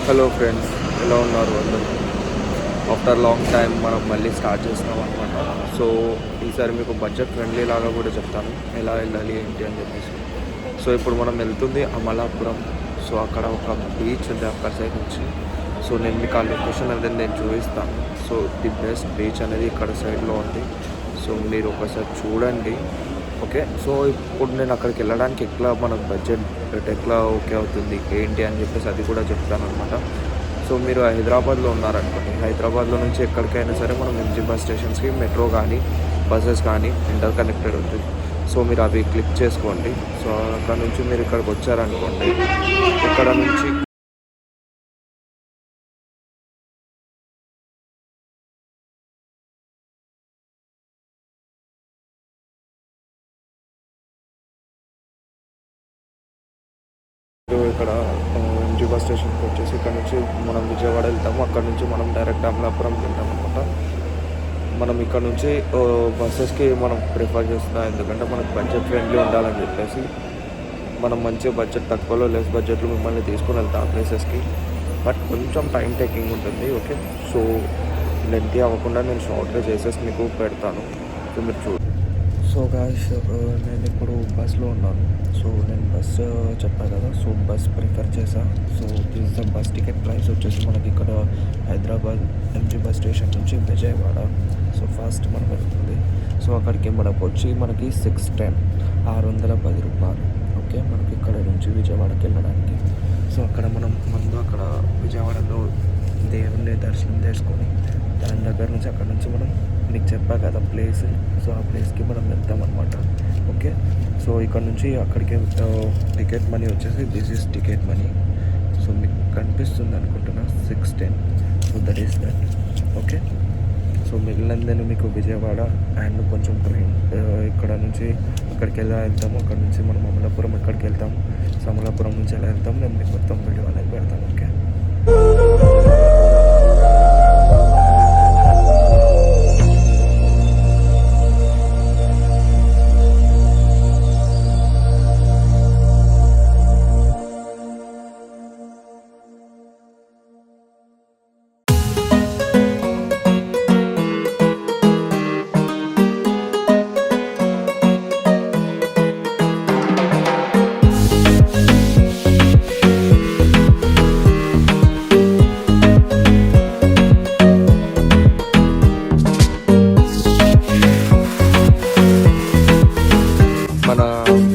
Hello friends, ఎలా ఉన్నారు అందరూ? ఆఫ్టర్ లాంగ్ టైం మనం మళ్ళీ స్టార్ట్ చేస్తున్నాం అనమాట. సో ఈసారి మీకు బడ్జెట్ ఫ్రెండ్లీ లాగా కూడా చెప్తాను, ఎలా వెళ్ళాలి ఏంటి అని చెప్పేసి. సో ఇప్పుడు మనం వెళ్తుంది అమలాపురం. సో అక్కడ ఒక బీచ్ ఉంది అక్కడ సైడ్ నుంచి. సో నేను మీకు ఆ లొకేషన్ అనేది నేను చూపిస్తాను. సో ది బెస్ట్ బీచ్ అనేది ఇక్కడ సైడ్లో ఉంది. సో మీరు ఒకసారి చూడండి. ఓకే, సో ఇప్పుడు నేను అక్కడికి వెళ్ళడానికి ఎట్లా మనకు బడ్జెట్ ఎట్లా ఓకే అవుతుంది ఏంటి అని చెప్పేసి అది కూడా చెప్తాను అనమాట. సో మీరు హైదరాబాద్లో ఉన్నారనుకోండి, హైదరాబాద్లో నుంచి ఎక్కడికైనా సరే మనం ఎంజీ బస్ స్టేషన్స్కి మెట్రో కానీ బస్సెస్ కానీ ఇంటర్ కనెక్టెడ్ ఉంటుంది. సో మీరు అవి క్లిక్ చేసుకోండి. సో అక్కడ నుంచి మీరు ఇక్కడికి వచ్చారనుకోండి, ఇక్కడ నుంచి ఇక్కడ ఎంజీ బస్ స్టేషన్కి వచ్చేసి ఇక్కడ నుంచి మనం విజయవాడ వెళ్తాము. అక్కడ నుంచి మనం డైరెక్ట్ అమలాపురంకి వెళ్తాం అనమాట. మనం ఇక్కడ నుంచి బస్సెస్కి మనం ప్రిఫర్ చేస్తున్నాం, ఎందుకంటే మనకు బడ్జెట్ ఫ్రెండ్లీ ఉండాలని చెప్పేసి. మనం మంచి బడ్జెట్ తక్కువలో లెస్ బడ్జెట్లో మిమ్మల్ని తీసుకుని వెళ్తాం ఆ ప్లేసెస్కి. బట్ కొంచెం టైం టేకింగ్ ఉంటుంది. ఓకే, సో లెంతీ అవ్వకుండా నేను షార్ట్గా చేసేసి మీకు పెడతాను. సో మీరు సో గాయ్స్, నేను ఇప్పుడు బస్లో ఉన్నాను. సో నేను బస్ చెప్పాను కదా, సో బస్ ప్రిఫర్ చేసా. So this the bus ticket price వచ్చేసి మనకి ఇక్కడ హైదరాబాద్ ఎంజీ బస్ స్టేషన్ నుంచి విజయవాడ. సో ఫస్ట్ మనం వెళ్తుంది. సో అక్కడికి మనకు వచ్చి మనకి 610 610 రూపాయలు. ఓకే, మనకి ఇక్కడ నుంచి విజయవాడకి వెళ్ళడానికి. సో అక్కడ మనం ముందు అక్కడ విజయవాడలో దేవుని దర్శనం చేసుకొని దాని దగ్గర నుంచి అక్కడ నుంచి మనం మీకు చెప్పా కదా ప్లేస్. సో ఆ ప్లేస్కి మనం వెళ్తామన్నమాట. ఓకే, సో ఇక్కడ నుంచి అక్కడికి టికెట్ మనీ వచ్చేసి this is ticket money. So మీకు కనిపిస్తుంది అనుకుంటున్నా 610. So that is that. Okay, so మిగిలినందుకు మీకు విజయవాడ అండ్ కొంచెం ట్రైన్ ఇక్కడ నుంచి అక్కడికి ఎలా వెళ్తాము, అక్కడ నుంచి మనం అమలాపురం ఎక్కడికి వెళ్తాము, సో అమలాపురం నుంచి ఎలా వెళ్తాము నేను మీకు మొత్తం వీడియో అనేది పెడతాను. ఓకే,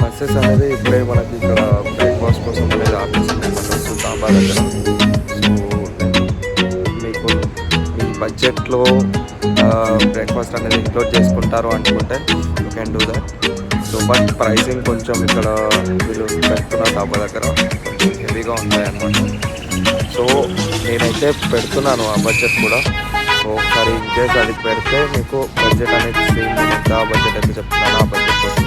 బస్సెస్ అనేది ఇప్పుడే మనకి ఇక్కడ బ్రేక్ఫాస్ట్ కోసం అనేది ఆపిస్తుంది బస్సు డాబా దగ్గర. సో మీకు మీ బడ్జెట్లో బ్రేక్ఫాస్ట్ అనేది ఇంక్లూడ్ చేసుకుంటారు అనుకుంటే you can do that. So but pricing కొంచెం ఇక్కడ వీళ్ళు పెడుతున్న డాబా దగ్గర కొంచెం హెవీగా ఉంటాయన్నమాట. సో నేనైతే పెడుతున్నాను ఆ బడ్జెట్ కూడా. సో ఒకసారి ఇన్కేస్ అది పెడితే మీకు బడ్జెట్ అనేది సేమ్ నేను ఎంత బడ్జెట్ అయితే చెప్తున్నాను ఆ బడ్జెట్ వస్తుంది.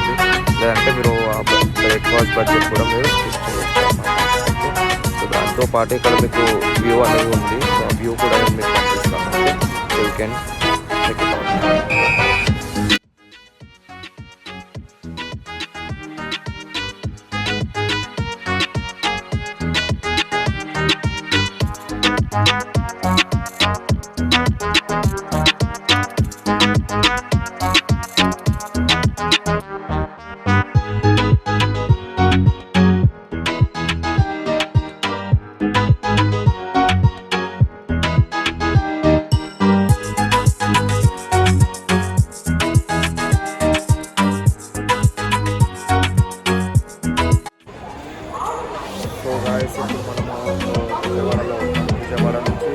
లేదంటే మీరు ఆ బ్రేక్ఫాస్ట్ బడ్జెట్ కూడా మీరు స్కిప్ చేయవచ్చు అన్నమాట. సో దాంతోపాటు ఇక్కడ మీకు వ్యూ అనేది ఉంది. సో ఆ వ్యూ కూడా నేను మీకు పంపిస్తాను. So you can check it out. So guys, ఇప్పుడు మనము విజయవాడలో విజయవాడ నుంచి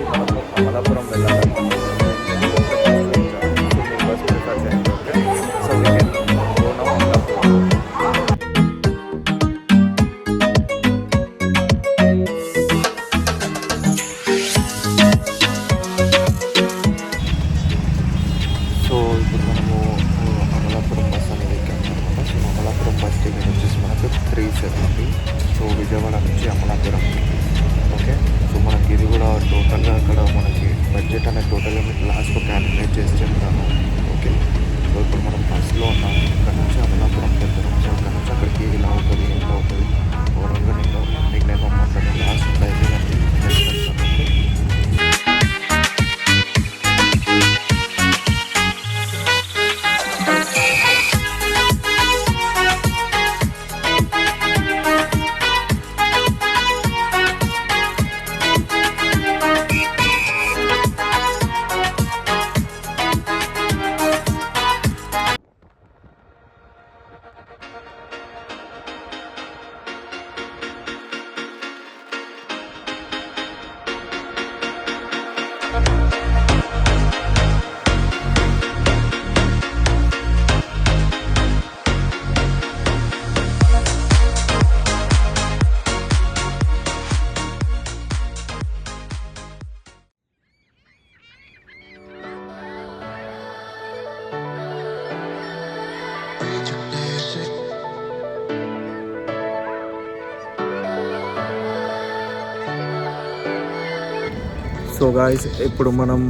సో గాయ్స్ ఇప్పుడు మనం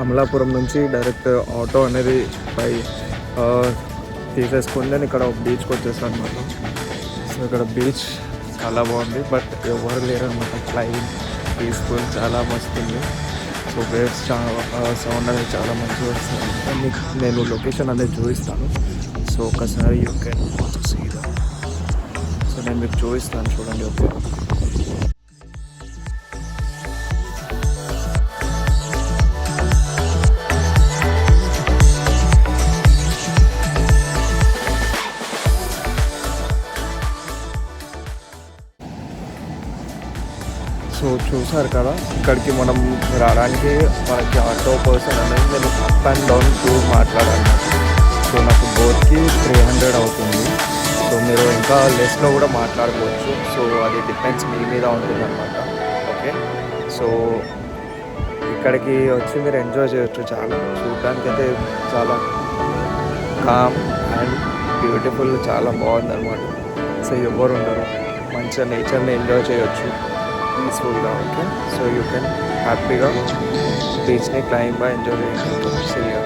అమలాపురం నుంచి డైరెక్ట్ ఆటో అనేది పై ఆ, తీసేసుకుని నేను ఇక్కడ బీచ్కి వచ్చేసాను అనమాట. సో ఇక్కడ బీచ్ చాలా బాగుంది, బట్ ఎవరు లేరు అనమాట. క్లైమ్ పీస్ఫుల్, చాలా మస్తుంది. సో వేవ్స్ సౌండ్ అనేది చాలా మంచిగా వస్తుంది అనమాట. మీకు నేను లొకేషన్ అనేది చూపిస్తాను. సో ఒకసారి you can see that. So నేను మీకు చూపిస్తాను, చూడండి. ఓకే, సో చూసారు కదా, ఇక్కడికి మనం రావడానికి మనకి ఆటో పర్సన్ అనేది నేను అప్ అండ్ డౌన్ టూ మాట్లాడాను. సో నాకు బోత్కి 300 అవుతుంది. సో మీరు ఇంకా లెస్లో కూడా మాట్లాడుకోవచ్చు. సో అది డిపెండ్స్ మీ మీద ఉంటుంది అనమాట. ఓకే, సో ఇక్కడికి వచ్చి మీరు ఎంజాయ్ చేయొచ్చు. చాలా చూడడానికి అయితే చాలా కామ్ అండ్ బ్యూటిఫుల్, చాలా బాగుంది అనమాట. సో ఎవరు ఉండరు, మంచిగా నేచర్ని ఎంజాయ్ చేయొచ్చు పీస్ఫుల్గా. ఓకే, సో యూ కెన్ హ్యాపీగా బీచ్ని క్లైంబ్గా ఎంజాయ్ చేయొచ్చు. సియా.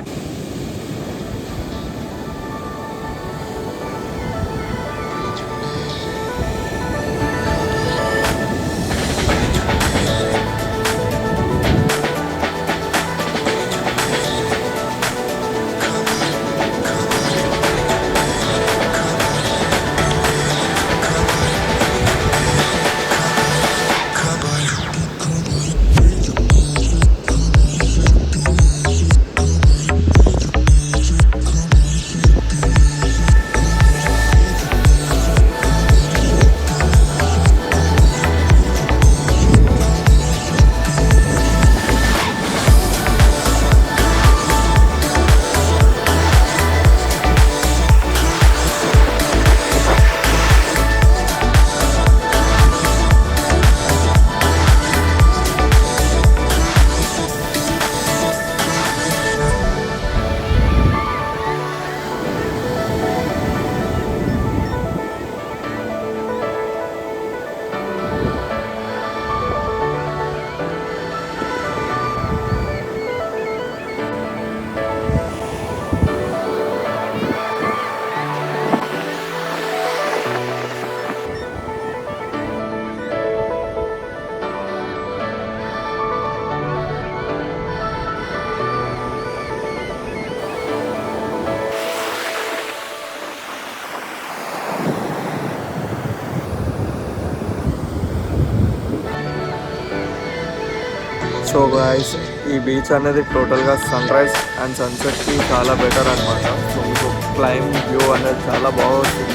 సో గాయస్, ఈ బీచ్ అనేది టోటల్గా సన్ రైజ్ అండ్ సన్సెట్కి చాలా బెటర్ అనమాట. సో మీకు క్లైమ్ వ్యూ అనేది చాలా బాగుంటుంది.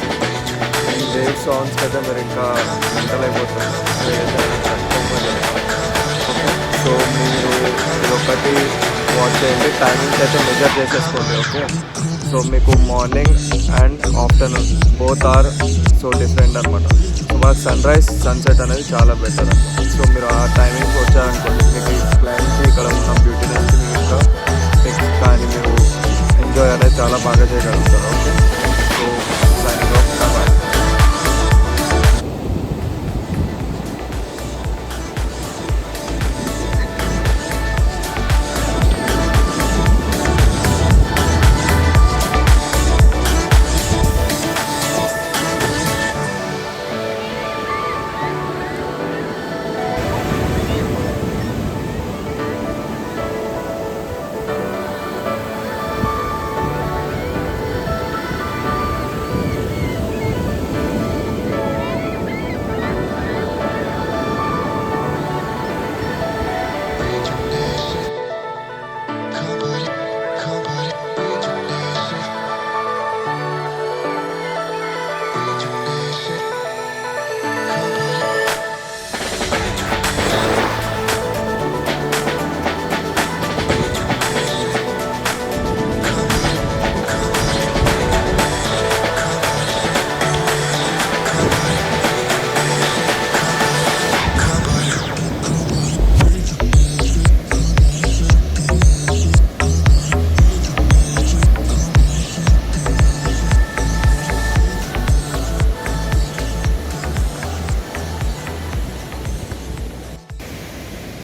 అండ్ వేవ్ సాంగ్స్కి అయితే మీరు ఇంకా మెంటల్ అయిపోతుంది. ఓకే, సో మీరు ఇది ఒకటి వాచ్ చేయండి, టైమింగ్స్ అయితే మెజర్ చేసేసుకోండి. ఓకే, సో మీకు morning and afternoon both are so different అనమాట. సో మనకు సన్ రైజ్ సన్సెట్ అనేది చాలా బెటర్ అనమాట. సో మీరు ఆ టైమింగ్కి వచ్చారనుకోండి, మీకు ఈ క్లైమ్కి ఇక్కడ ఉన్న బ్యూటీనెస్కి మీకు ఇంకా కానీ మీరు ఎంజాయ్ అనేది చాలా బాగా చేయగలుగుతారు. ఓకే.